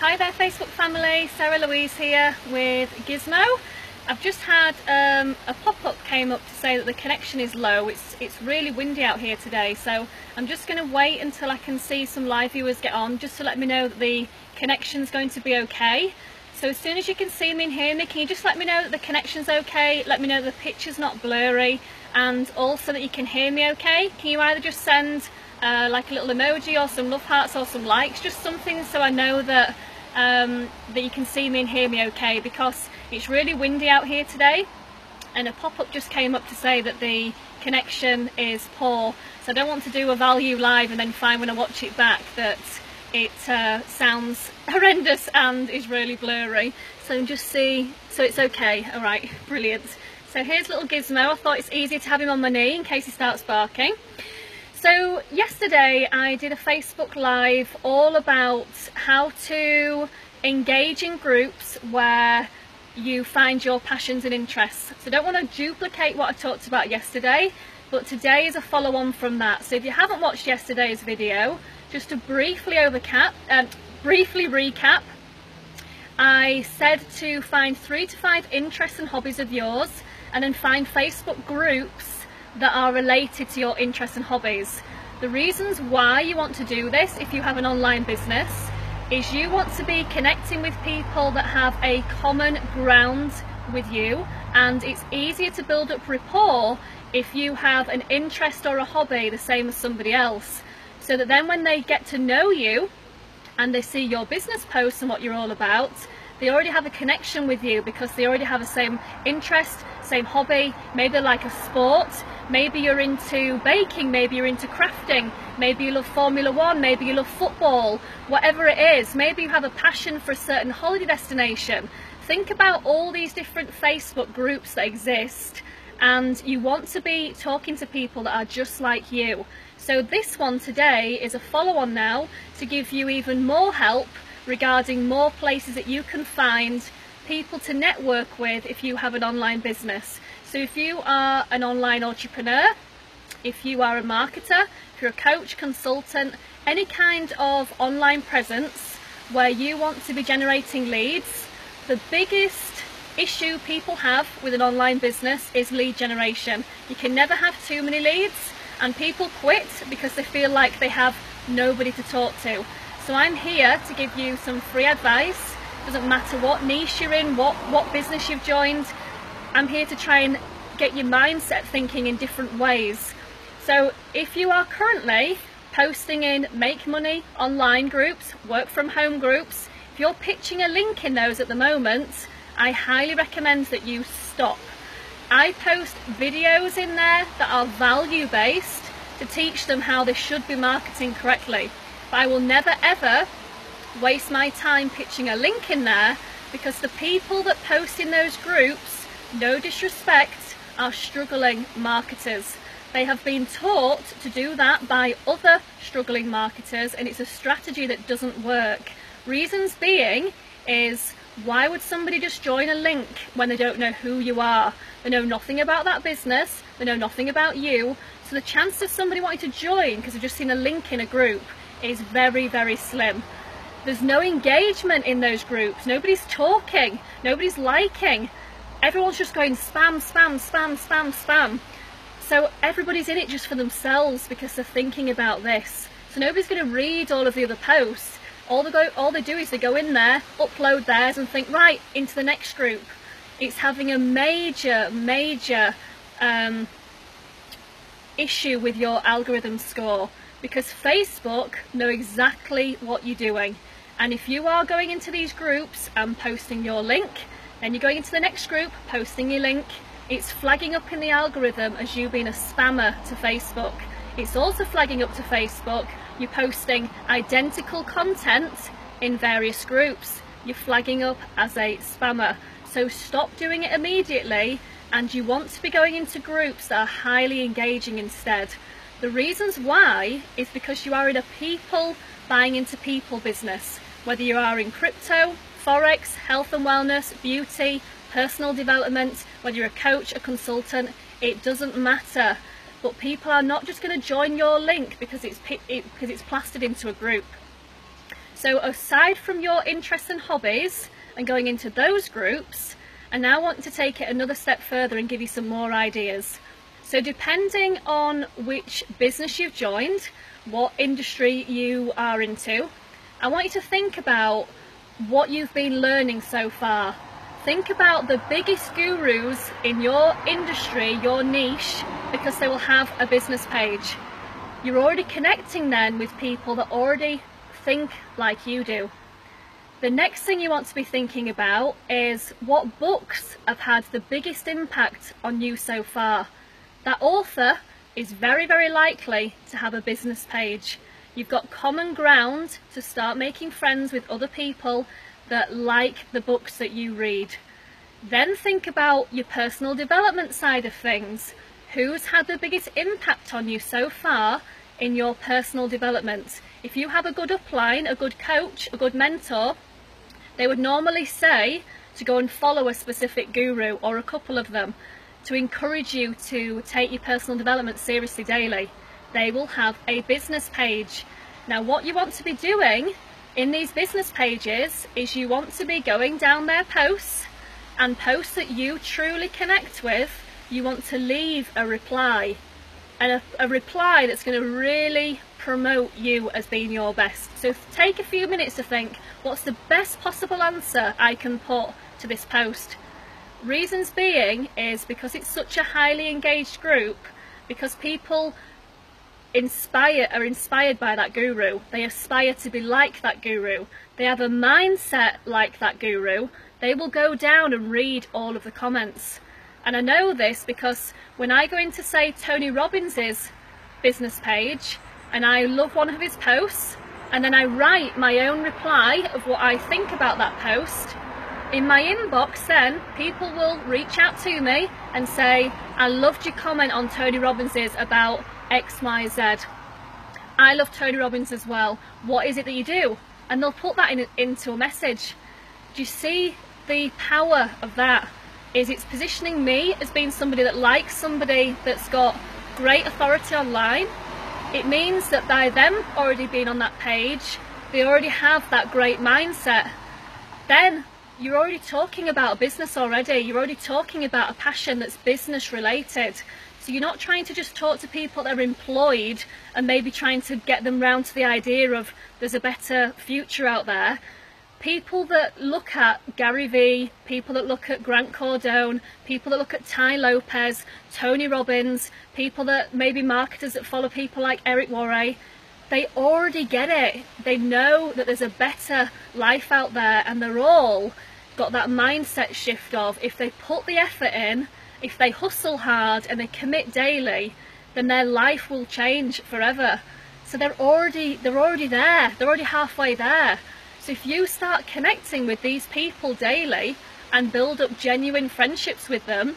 Hi there Facebook family, Sarah Louise here with Gizmo. I've just had a pop-up came up to say that the connection is low. It's really windy out here today, so I'm just going to wait until I can see some live viewers get on, just to let me know that the connection's going to be okay. So as soon as you can see me and hear me, can you just let me know that the connection's okay, let me know that the picture's not blurry, and also that you can hear me okay? Can you either just send like a little emoji or some love hearts or some likes, just something so I know that that you can see me and hear me okay, because it's really windy out here today and a pop-up just came up to say that the connection is poor, so I don't want to do a value live and then find when I watch it back that it sounds horrendous and is really blurry. So just see, so it's okay. Alright, brilliant. So here's little Gizmo. I thought it's easier to have him on my knee in case he starts barking. So yesterday I did a Facebook Live all about how to engage in groups where you find your passions and interests. So I don't want to duplicate what I talked about yesterday, but today is a follow-on from that. So if you haven't watched yesterday's video, just to briefly recap, I said to find 3 to 5 interests and hobbies of yours and then find Facebook groups that are related to your interests and hobbies. The reasons why you want to do this if you have an online business is you want to be connecting with people that have a common ground with you, and it's easier to build up rapport if you have an interest or a hobby the same as somebody else, so that then when they get to know you and they see your business posts and what you're all about, they already have a connection with you because they already have the same interest, same hobby. Maybe they like a sport, maybe you're into baking, maybe you're into crafting, maybe you love Formula 1, maybe you love football, whatever it is. Maybe you have a passion for a certain holiday destination. Think about all these different Facebook groups that exist, and you want to be talking to people that are just like you. So this one today is a follow-on now to give you even more help regarding more places that you can find people to network with if you have an online business. So if you are an online entrepreneur, if you are a marketer, if you're a coach, consultant, any kind of online presence where you want to be generating leads, the biggest issue people have with an online business is lead generation. You can never have too many leads, and people quit because they feel like they have nobody to talk to. So I'm here to give you some free advice. Doesn't matter what niche you're in, what business you've joined. I'm here to try and get your mindset thinking in different ways. So if you are currently posting in make money online groups, work from home groups, if you're pitching a link in those at the moment, I highly recommend that you stop. I post videos in there that are value based to teach them how they should be marketing correctly. But I will never ever waste my time pitching a link in there, because the people that post in those groups, no disrespect, are struggling marketers. They have been taught to do that by other struggling marketers, and it's a strategy that doesn't work. Reasons being is, why would somebody just join a link when they don't know who you are? They know nothing about that business, they know nothing about you, so the chance of somebody wanting to join because they've just seen a link in a group is very, very slim. There's no engagement in those groups, nobody's talking, nobody's liking, everyone's just going spam, spam, spam, spam, spam. So everybody's in it just for themselves because they're thinking about this. So nobody's going to read all of the other posts. All they do is they go in there, upload theirs and think, right, into the next group. It's having a major issue with your algorithm score, because Facebook know exactly what you're doing. And if you are going into these groups and posting your link, then you're going into the next group, posting your link, it's flagging up in the algorithm as you being a spammer to Facebook. It's also flagging up to Facebook you're posting identical content in various groups. You're flagging up as a spammer. So stop doing it immediately, and you want to be going into groups that are highly engaging instead. The reasons why is because you are in a people buying into people business. Whether you are in crypto, forex, health and wellness, beauty, personal development, whether you're a coach, a consultant, it doesn't matter. But people are not just going to join your link because it's plastered into a group. So aside from your interests and hobbies and going into those groups, I now want to take it another step further and give you some more ideas. So depending on which business you've joined, what industry you are into, I want you to think about what you've been learning so far. Think about the biggest gurus in your industry, your niche, because they will have a business page. You're already connecting then with people that already think like you do. The next thing you want to be thinking about is what books have had the biggest impact on you so far. That author is very, very likely to have a business page. You've got common ground to start making friends with other people that like the books that you read. Then think about your personal development side of things. Who's had the biggest impact on you so far in your personal development? If you have a good upline, a good coach, a good mentor, they would normally say to go and follow a specific guru or a couple of them to encourage you to take your personal development seriously daily. They will have a business page. Now what you want to be doing in these business pages is you want to be going down their posts, and posts that you truly connect with, you want to leave a reply, and a reply that's going to really promote you as being your best. So take a few minutes to think, what's the best possible answer I can put to this post? Reasons being is because it's such a highly engaged group, because people are inspired by that guru. They aspire to be like that guru. They have a mindset like that guru. They will go down and read all of the comments. And I know this because when I go into, say, Tony Robbins's business page and I love one of his posts, and then I write my own reply of what I think about that post, in my inbox then people will reach out to me and say, I loved your comment on Tony Robbins's about XYZ. I love Tony Robbins as well. What is it that you do? And they'll put that into a message. Do you see the power of that? Is it's positioning me as being somebody that likes somebody that's got great authority online. It means that by them already being on that page, they already have that great mindset. Then you're already talking about a business already. You're already talking about a passion that's business related. So you're not trying to just talk to people that are employed and maybe trying to get them round to the idea of there's a better future out there. People that look at Gary Vee, people that look at Grant Cardone, people that look at Ty Lopez, Tony Robbins, people that maybe marketers that follow people like Eric Worre, they already get it. They know that there's a better life out there, and they're all got that mindset shift of if they put the effort in, if they hustle hard and they commit daily, then their life will change forever. So they're already there. They're already halfway there. So if you start connecting with these people daily and build up genuine friendships with them,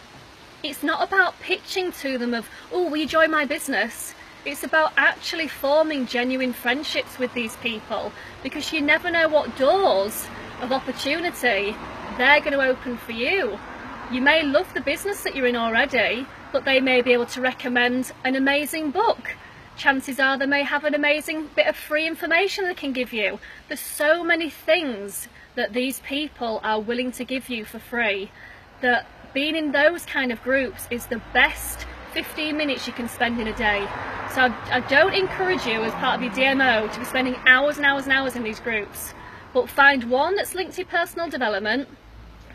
it's not about pitching to them of, oh, will you join my business? It's about actually forming genuine friendships with these people, because you never know what doors of opportunity they're going to open for you. You may love the business that you're in already, but they may be able to recommend an amazing book. Chances are they may have an amazing bit of free information they can give you. There's so many things that these people are willing to give you for free, that being in those kind of groups is the best 15 minutes you can spend in a day. So I don't encourage you as part of your DMO to be spending hours and hours and hours in these groups, but find one that's linked to your personal development,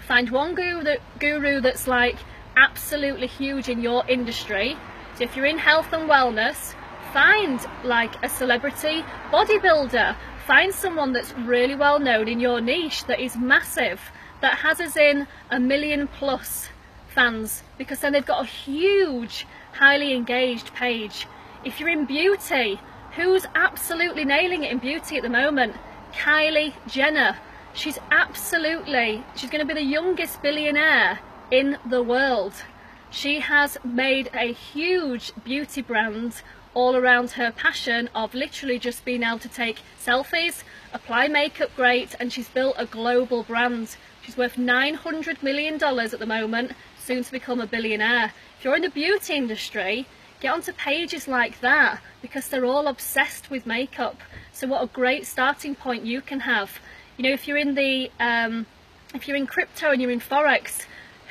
find one guru that's like absolutely huge in your industry. So if you're in health and wellness, find like a celebrity bodybuilder, find someone that's really well known in your niche that is massive, that has as in 1 million+ fans, because then they've got a huge, highly engaged page. If you're in beauty, who's absolutely nailing it in beauty at the moment? Kylie Jenner. She's going to be the youngest billionaire in the world. She has made a huge beauty brand all around her passion of literally just being able to take selfies, apply makeup great, and she's built a global brand. She's worth $900 million at the moment, soon to become a billionaire. If you're in the beauty industry, Get onto pages like that, because they're all obsessed with makeup. So what a great starting point you can have. You know, if you're in crypto and you're in Forex,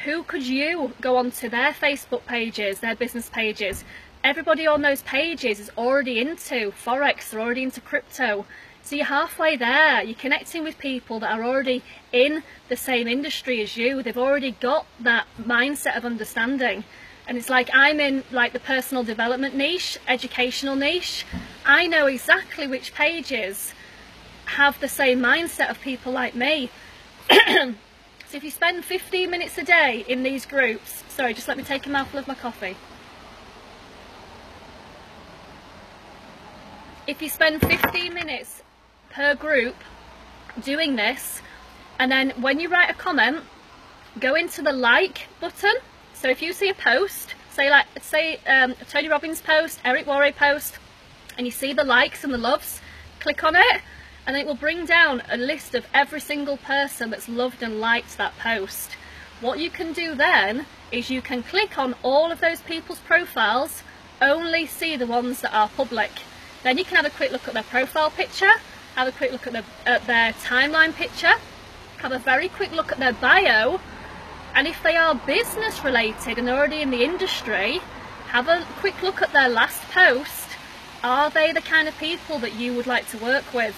who could you go onto their Facebook pages, their business pages? Everybody on those pages is already into Forex, they're already into crypto. So you're halfway there, you're connecting with people that are already in the same industry as you. They've already got that mindset of understanding. And it's like, I'm in like the personal development niche, educational niche. I know exactly which pages have the same mindset of people like me. So if you spend 15 minutes a day in these groups, sorry, just let me take a mouthful of my coffee. If you spend 15 minutes per group doing this, and then when you write a comment, go into the like button. So if you see a post, say a Tony Robbins post, Eric Worre post, and you see the likes and the loves, click on it, and it will bring down a list of every single person that's loved and liked that post. What you can do then is you can click on all of those people's profiles, only see the ones that are public. Then you can have a quick look at their profile picture, have a quick look at their timeline picture, have a very quick look at their bio, and if they are business related and already in the industry, have a quick look at their last post. Are they the kind of people that you would like to work with?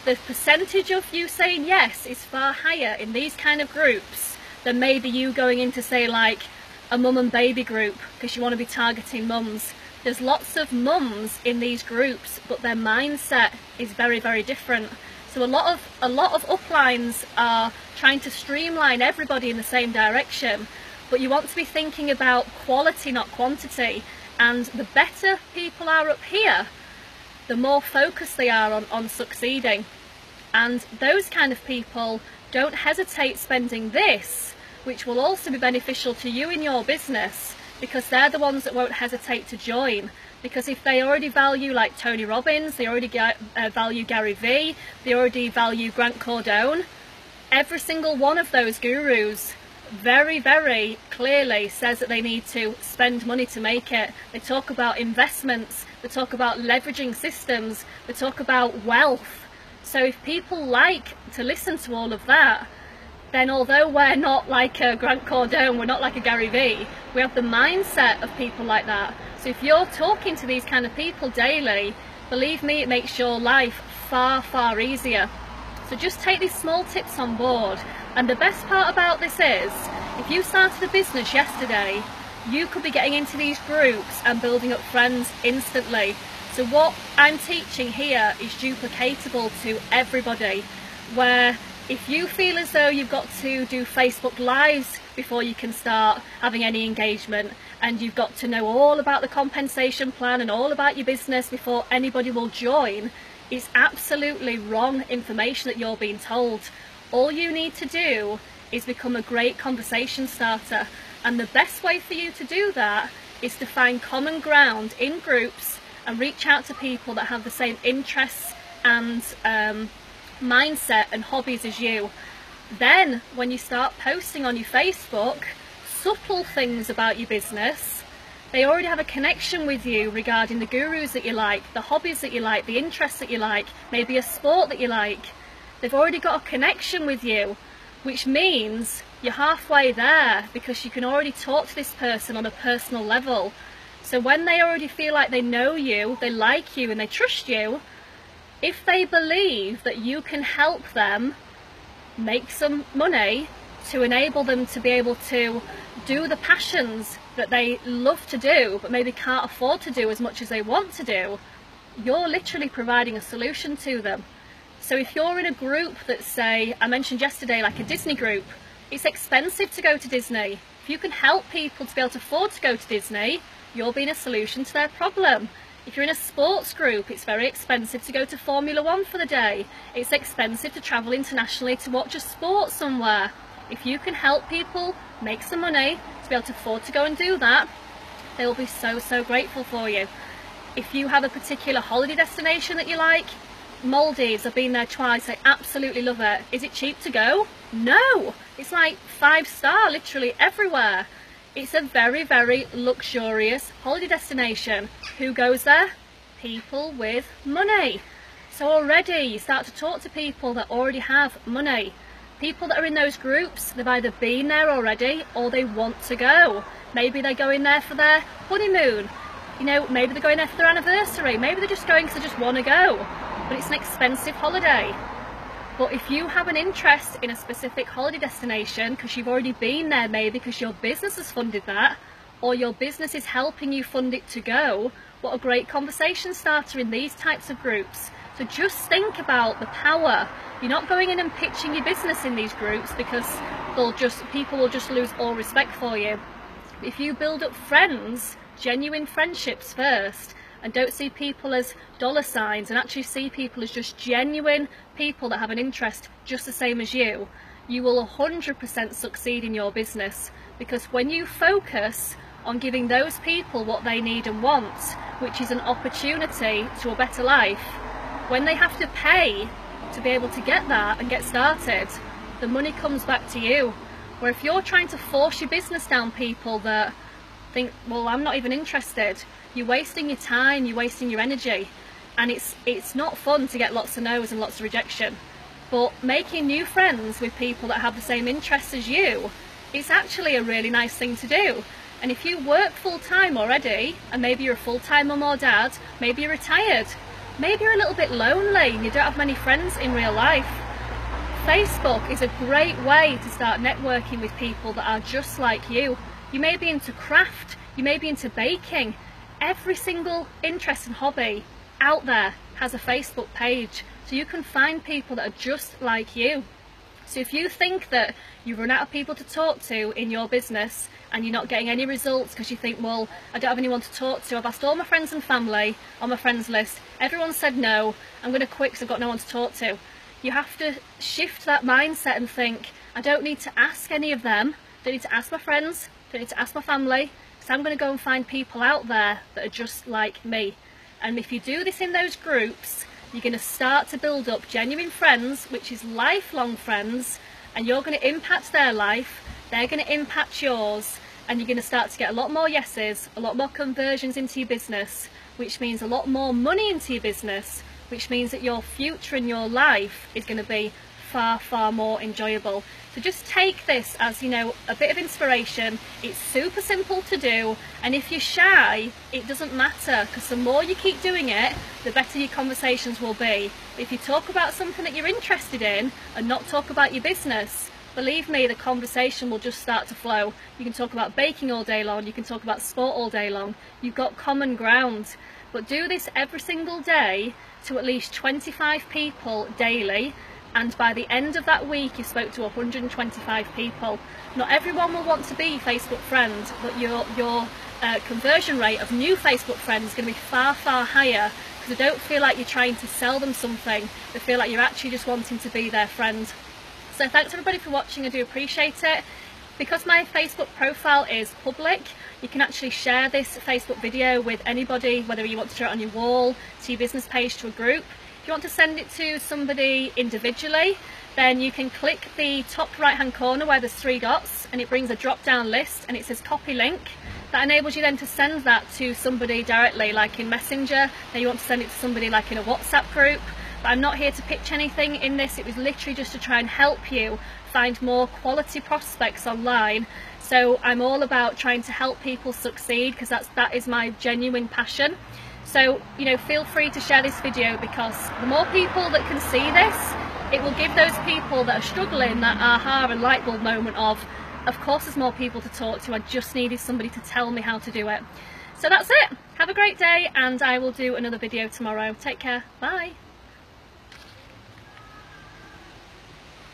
The percentage of you saying yes is far higher in these kind of groups than maybe you going into, say, like a mum and baby group, because you want to be targeting mums. There's lots of mums in these groups, but their mindset is very, very different. So a lot of uplines are trying to streamline everybody in the same direction, but you want to be thinking about quality, not quantity. And the better people are up here, the more focused they are on succeeding. And those kind of people don't hesitate spending this, which will also be beneficial to you in your business, because they're the ones that won't hesitate to join. Because if they already value like Tony Robbins, they already value Gary Vee, they already value Grant Cardone, every single one of those gurus very, very clearly says that they need to spend money to make it. They talk about investments, they talk about leveraging systems, they talk about wealth. So if people like to listen to all of that, then although we're not like a Grant Cardone, we're not like a Gary Vee, we have the mindset of people like that. So if you're talking to these kind of people daily, believe me, it makes your life far, far easier. So just take these small tips on board. And the best part about this is, if you started a business yesterday, you could be getting into these groups and building up friends instantly. So what I'm teaching here is duplicatable to everybody, where if you feel as though you've got to do Facebook Lives before you can start having any engagement, and you've got to know all about the compensation plan and all about your business before anybody will join, it's absolutely wrong information that you're being told. All you need to do is become a great conversation starter, and the best way for you to do that is to find common ground in groups and reach out to people that have the same interests and mindset and hobbies as you. Then when you start posting on your Facebook subtle things about your business, they already have a connection with you regarding the gurus that you like, the hobbies that you like, the interests that you like, maybe a sport that you like. They've already got a connection with you, which means you're halfway there, because you can already talk to this person on a personal level. So when they already feel like they know you, they like you and they trust you, if they believe that you can help them make some money to enable them to be able to do the passions that they love to do but maybe can't afford to do as much as they want to do, you're literally providing a solution to them. So if you're in a group that, say, I mentioned yesterday, like a Disney group, it's expensive to go to Disney. If you can help people to be able to afford to go to Disney, you're being a solution to their problem. If you're in a sports group, it's very expensive to go to Formula One for the day. It's expensive to travel internationally to watch a sport somewhere. If you can help people make some money to be able to afford to go and do that, they will be so, so grateful for you. If you have a particular holiday destination that you like, Maldives, I've been there twice, I absolutely love it. Is it cheap to go? No! It's like 5-star literally everywhere. It's a very, very luxurious holiday destination. Who goes there? People with money. So already you start to talk to people that already have money. People that are in those groups, they've either been there already or they want to go. Maybe they're going there for their honeymoon. You know, maybe they're going there for their anniversary. Maybe they're just going because they just want to go. But it's an expensive holiday. But if you have an interest in a specific holiday destination because you've already been there, maybe because your business has funded that, or your business is helping you fund it to go, what a great conversation starter in these types of groups. So just think about the power. You're not going in and pitching your business in these groups because people will just lose all respect for you. If you build up friends, genuine friendships first, and don't see people as dollar signs and actually see people as just genuine people that have an interest just the same as you, you will 100% succeed in your business. Because when you focus on giving those people what they need and want, which is an opportunity to a better life, when they have to pay to be able to get that and get started, the money comes back to you. Where if you're trying to force your business down people that think, well, I'm not even interested, you're wasting your time, you're wasting your energy, and it's not fun to get lots of no's and lots of rejection. But making new friends with people that have the same interests as you, it's actually a really nice thing to do. And if you work full-time already, and maybe you're a full-time mum or dad, maybe you're retired, maybe you're a little bit lonely and you don't have many friends in real life, Facebook is a great way to start networking with people that are just like you. You may be into craft, you may be into baking. Every single interest and hobby out there has a Facebook page, so you can find people that are just like you. So if you think that you run out of people to talk to in your business and you're not getting any results because you think, well, I don't have anyone to talk to, I've asked all my friends and family on my friends list, everyone said no, I'm going to quit because I've got no one to talk to. You have to shift that mindset and think, I don't need to ask any of them, don't need to ask my friends, don't need to ask my family, so I'm going to go and find people out there that are just like me. And if you do this in those groups, you're going to start to build up genuine friends, which is lifelong friends, and you're going to impact their life, they're going to impact yours, and you're going to start to get a lot more yeses, a lot more conversions into your business, which means a lot more money into your business, which means that your future and your life is going to be far, far more enjoyable. So just take this as, you know, a bit of inspiration. It's super simple to do, and if you're shy, it doesn't matter, because the more you keep doing it, the better your conversations will be. If you talk about something that you're interested in and not talk about your business, believe me, the conversation will just start to flow. You can talk about baking all day long, you can talk about sport all day long, you've got common ground. But do this every single day to at least 25 people daily, and by the end of that week you spoke to 125 people. Not everyone will want to be Facebook friends, but your conversion rate of new Facebook friends is going to be far, far higher, because they don't feel like you're trying to sell them something, they feel like you're actually just wanting to be their friend. So thanks everybody for watching, I do appreciate it. Because my Facebook profile is public, you can actually share this Facebook video with anybody, whether you want to share it on your wall, to your business page, to a group. If you want to send it to somebody individually, then you can click the top right hand corner where there's 3 dots, and it brings a drop down list and it says copy link. That enables you then to send that to somebody directly, like in Messenger. Then you want to send it to somebody like in a WhatsApp group. But I'm not here to pitch anything in this, it was literally just to try and help you find more quality prospects online. So I'm all about trying to help people succeed, because that is my genuine passion. So, you know, feel free to share this video, because the more people that can see this, it will give those people that are struggling that aha and light bulb moment of course there's more people to talk to, I just needed somebody to tell me how to do it. So that's it. Have a great day, and I will do another video tomorrow. Take care. Bye.